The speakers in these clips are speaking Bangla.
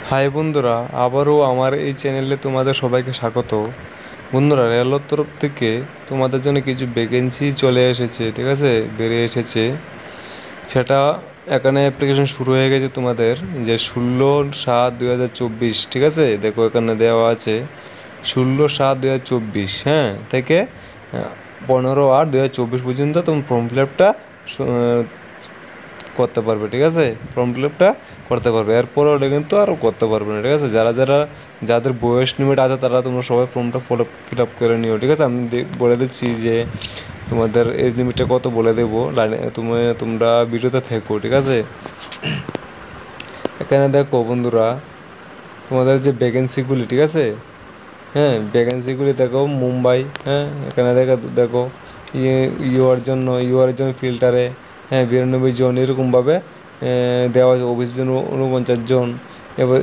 হাই বন্ধুরা, আবারও আমার এই চ্যানেলে তোমাদের সবাইকে স্বাগত। বন্ধুরা, রেলওয়ের তরফ থেকে তোমাদের জন্য কিছু ভ্যাকেন্সি চলে এসেছে, ঠিক আছে, বেরিয়ে এসেছে। সেটা এখানে অ্যাপ্লিকেশন শুরু হয়ে গেছে তোমাদের, যে 16/7/2024, ঠিক আছে। দেখো এখানে দেওয়া আছে 16/7/2024, হ্যাঁ, থেকে 15/8/2024 পর্যন্ত তুমি ফর্ম ফিল আপটা করতে পারবে, ঠিক আছে। ফর্ম ফিল আপটা করতে পারবে, এরপর ওটা কিন্তু আর করতে পারবে না, ঠিক আছে। যাদের বয়স লিমিট আছে তারা তোমরা সবাই ফর্মটা ফিল আপ করে নিও, ঠিক আছে। আমি বলে দিচ্ছি যে তোমাদের এজ লিমিটটা কত বলে দেবো, লাইনে তোমরা ভিডিওতে থেকো, ঠিক আছে। এখানে দেখো বন্ধুরা, তোমাদের যে ভ্যাকেন্সিগুলি, ঠিক আছে, হ্যাঁ, ভ্যাকেন্সিগুলি দেখো মুম্বাই, হ্যাঁ, এখানে দেখো দেখো ইউআর জন্য ফিল্টারে, হ্যাঁ, 92 জন এরকমভাবে দেওয়া আছে। ওবিসির জন্য 49 জন। এবার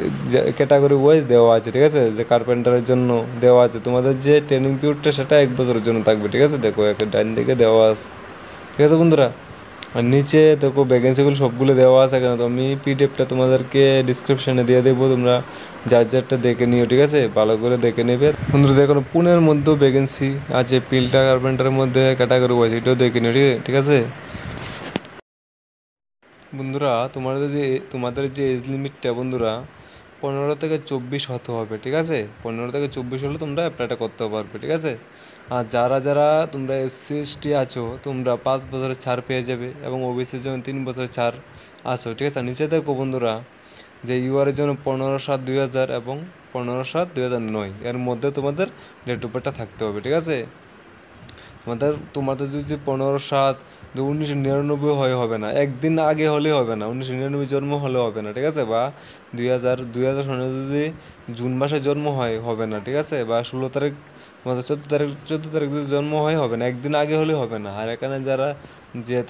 ক্যাটাগরি ওয়াইজ দেওয়া আছে, ঠিক আছে। যে কার্পেন্টারের জন্য দেওয়া আছে, তোমাদের যে ট্রেনিং পিরিয়ডটা সেটা 1 বছরের জন্য থাকবে, ঠিক আছে। দেখো ডাইন দিকে দেওয়া আছে, ঠিক আছে বন্ধুরা। আর নিচে দেখো ভ্যাকেন্সিগুলো সবগুলো দেওয়া আছে এখানে, তো আমি পিডিএফটা তোমাদেরকে ডিসক্রিপশানে দিয়ে দেবো, তোমরা যারটা দেখে নিও, ঠিক আছে, ভালো করে দেখে নেবে বন্ধুরা। দেখো পুনের মধ্যেও ভ্যাকেন্সি আছে, পিল্টা কার্পেন্টারের মধ্যে ক্যাটাগরি ওয়াইজ, এটাও দেখে নিও, ঠিক আছে বন্ধুরা। তোমাদের যে এজ লিমিটটা বন্ধুরা 15 থেকে 24 হতে হবে, ঠিক আছে। 15 থেকে 24 হলে তোমরা অ্যাপ্লাইটা করতে পারবে, ঠিক আছে। আর যারা তোমরা SC ST আছো, তোমরা 5 বছরের ছাড় পেয়ে যাবে, এবং ওবিসির জন্য 3 বছরের ছাড় আছো, ঠিক আছে। আর নিচে দেখো বন্ধুরা, যে ইউআরের জন্য 15/7/2000 এবং 15/7/2009 এর মধ্যে তোমাদের ডেট অফ বার্থটা থাকতে হবে, ঠিক আছে। তোমাদের যদি 15/7/1999 হবে না, একদিন আগে হলে হবে না, 1999 জন্ম হলে হবে না, ঠিক আছে। বা 2000 সনে যদি জুন মাসে জন্ম হয় হবে না, ঠিক আছে। বা 16 তারিখ, তোমাদের 14 তারিখ যদি জন্ম হয় হবে না, একদিন আগে হলে হবে না। আর এখানে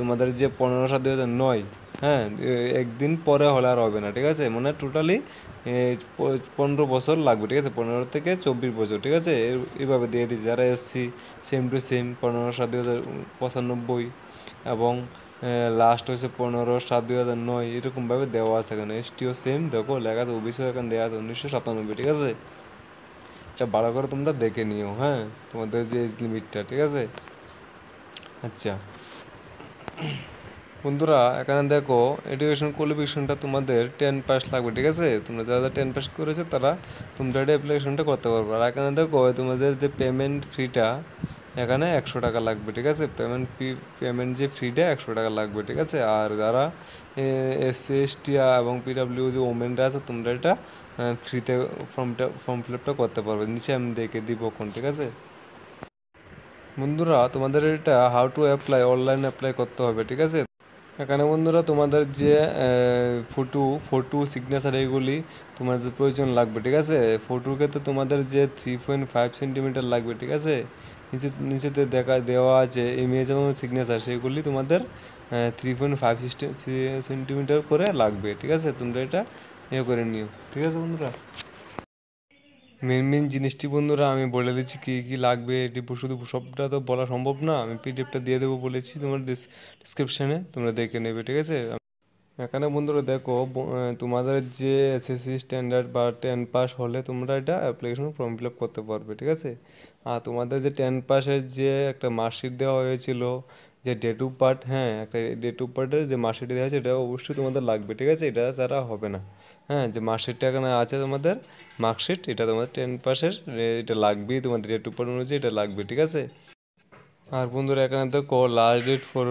তোমাদের যে 15/7/2009, হ্যাঁ, একদিন পরে হলে আর হবে না, ঠিক আছে। মানে টোটালি 15 বছর লাগবে, ঠিক আছে। 15 থেকে 24 বছর, ঠিক আছে। এইভাবে দিয়ে দিচ্ছি। যারা এসছি সেম টু সেম 15/7/1995, এবং লাস্ট হয়েছে 15/7/2009, এরকমভাবে দেওয়া আছে এখানে। STও সেম, দেখো লেখা আছে। ওবিসিও এখানে দেওয়া আছে 1997, ঠিক আছে। এটা ভালো করে তোমরা দেখে নিও, হ্যাঁ, তোমাদের যে এজ লিমিটটা, ঠিক আছে। আচ্ছা বন্ধুরা, এখানে দেখো এডুকেশন কোয়ালিফিকেশনটা তোমাদের 10 পাস লাগবে, ঠিক আছে। তোমরা যারা 10 পাস করেছো তারা তোমরা এটা অ্যাপ্লিকেশনটা করতে পারবে। আর এখানে দেখো তোমাদের যে পেমেন্ট ফিটা এখানে 100 টাকা লাগবে, ঠিক আছে। পেমেন্ট যে ফিটা 100 টাকা লাগবে, ঠিক আছে। আর যারা SC ST এবং PW যে ওমেনরা আছে, তোমরা এটা ফ্রিতে ফর্ম ফিল আপটা করতে পারবে। নিচে আমি দেখে দিব কোন, ঠিক আছে বন্ধুরা। তোমাদের এটা how to apply, online apply করতে হবে, ঠিক আছে। এখানে বন্ধুরা তোমাদের যে ফটো ফটো সিগনেচার এইগুলি তোমাদের প্রয়োজন লাগবে, ঠিক আছে। ফটোর ক্ষেত্রে তোমাদের যে 3.5 সেন্টিমিটার লাগবে, ঠিক আছে। নিচেতে দেওয়া আছে ইমেজ এবং সিগনেচার, সেইগুলি তোমাদের 3.5 সেন্টিমিটার করে লাগবে, ঠিক আছে। তোমরা এটা করে নিও, ঠিক আছে বন্ধুরা। মেন জিনিসটি বন্ধুরা আমি বলে দিচ্ছি কী কী লাগবে। এটি শুধু সবটা তো বলা সম্ভব না, আমি পিডিএফটা দিয়ে দেবো বলেছি তোমার ডিসক্রিপশানে, তোমরা দেখে নেবে, ঠিক আছে। এখানে বন্ধুরা দেখো, তোমাদের যে SSC স্ট্যান্ডার্ড বা 10 পাস হলে তোমরা এটা অ্যাপ্লিকেশন ফর্ম ফিল আপ করতে পারবে, ঠিক আছে। আর তোমাদের যে 10 পাসের যে একটা মার্কশিট দেওয়া হয়েছিল, যে ডেট অফ বার্থ, হ্যাঁ, একটা ডেট অফ বার্থের যে মার্কশিট দেওয়া হয়েছে, এটা অবশ্যই তোমাদের লাগবে, ঠিক আছে। এটা ছাড়া হবে না, হ্যাঁ। যে মার্কশিটটা এখানে আছে তোমাদের মার্কশিট, এটা তোমাদের 10 পাসের, এটা লাগবেই, তোমাদের ডেট অফ বার্থ অনুযায়ী এটা লাগবে, ঠিক আছে। আর বন্ধুরা এখানে দেখো লাস্ট ডেট ফর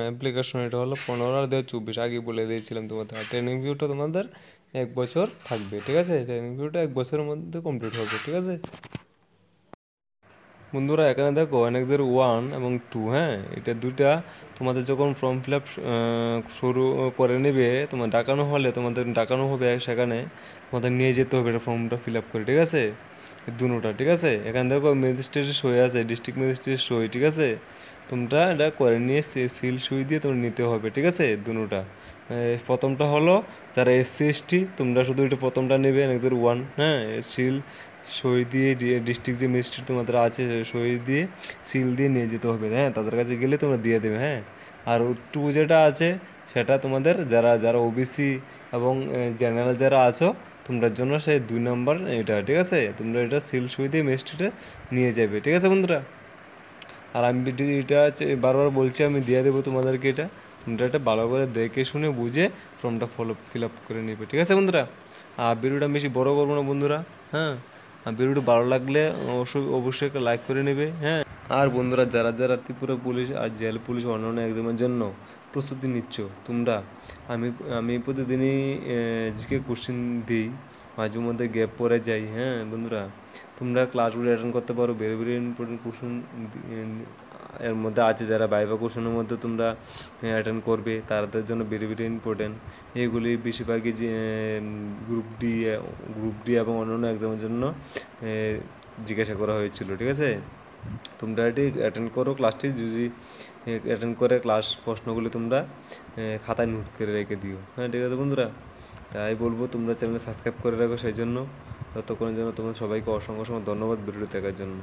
অ্যাপ্লিকেশন, এটা হলো 15/2/24, আগে বলে দিয়েছিলাম তোমাদের। আর ট্রেনিং ভিউটা তোমাদের 1 বছর থাকবে, ঠিক আছে। ট্রেনিং ভিউটা 1 বছরের মধ্যে কমপ্লিট হবে, ঠিক আছে বন্ধুরা। এখানে দেখো Annex 1 এবং 2, হ্যাঁ, এটা দুইটা তোমাদের যখন ফর্ম ফিল আপ শুরু করে নেবে, তোমার ডাকানো হলে তোমাদের ডাকানো হবে, সেখানে তোমাদের নিয়ে যেতে হবে এটা ফর্মটা ফিল আপ করে, ঠিক আছে। দুটা, ঠিক আছে। এখানে দেখো ম্যাজিস্ট্রেটের সই আছে, ডিস্ট্রিক্ট ম্যাজিস্ট্রেটের সই, ঠিক আছে। তোমরা এটা করে নিয়ে সিল সই দিয়ে তোমার নিতে হবে, ঠিক আছে, দুটা। প্রথমটা হলো যারা SC ST, তোমরা শুধু এটা প্রথমটা নেবে Annex 1, হ্যাঁ, সই দিয়ে ডিস্ট্রিক্ট যে ম্যাজিস্ট্রেট তোমাদের আছে সই দিয়ে সিল দিয়ে নিয়ে যেতে হবে, হ্যাঁ। তাদের কাছে গেলে তোমরা দিয়ে দেবে, হ্যাঁ। আর 2 যেটা আছে সেটা তোমাদের যারা যারা OBC এবং জেনারেল যারা আছো, তোমরা জন্য সেই 2 নাম্বার এটা, ঠিক আছে? তোমরা এটা সিল সুই দিয়ে মেসটিটা নিয়ে যাবে, ঠিক আছে বন্ধুরা? আর আমি এটা বারবার বলছি, আমি দিয়ে দেবো তোমাদেরকে এটা, তোমরা এটা ভালো করে দেখে শুনে বুঝে ফর্মটা ফিল আপ করে নেবে, ঠিক আছে বন্ধুরা? আর ভিডিওটা বেশি বড় করবো না বন্ধুরা, হ্যাঁ? আর ভিডিওটা ভালো লাগলে অবশ্যই একটা লাইক করে নেবে, হ্যাঁ? আর বন্ধুরা, যারা যারা ত্রিপুরা পুলিশ আর জেল পুলিশ অন্যান্য এক্সামের জন্য প্রস্তুতি নিচ্ছ তোমরা, আমি আমি প্রতিদিনই জিকে কোশ্চেন দিই, মাঝে মধ্যে গ্যাপ পড়ে যাই, হ্যাঁ বন্ধুরা? তোমরা ক্লাসগুলো অ্যাটেন্ড করতে পারো, ভেরি ভেরি ইম্পর্টেন্ট কোশ্চেন এর মধ্যে আছে, যারা ভাইভা কোশ্চেনের মধ্যে তোমরা অ্যাটেন্ড করবে তাদের জন্য ভেরি ভেরি ইম্পর্টেন্ট। এগুলি বেশিরভাগই যে গ্রুপ ডি এবং অন্যান্য এক্সামের জন্য জিজ্ঞাসা করা হয়েছিল, ঠিক আছে? তোমরা এটি অ্যাটেন্ড করো ক্লাসটি, যদি অ্যাটেন্ড করে ক্লাস প্রশ্নগুলি তোমরা খাতায় নোট করে রেখে দিও, হ্যাঁ ঠিক আছে বন্ধুরা? তাই বলবো তোমরা চ্যানেল সাবস্ক্রাইব করে রাখো, সেই জন্য ততক্ষণের জন্য তোমাদের সবাইকে অসংখ্য অসংখ্য ধন্যবাদ ভিডিওটি দেখার জন্য।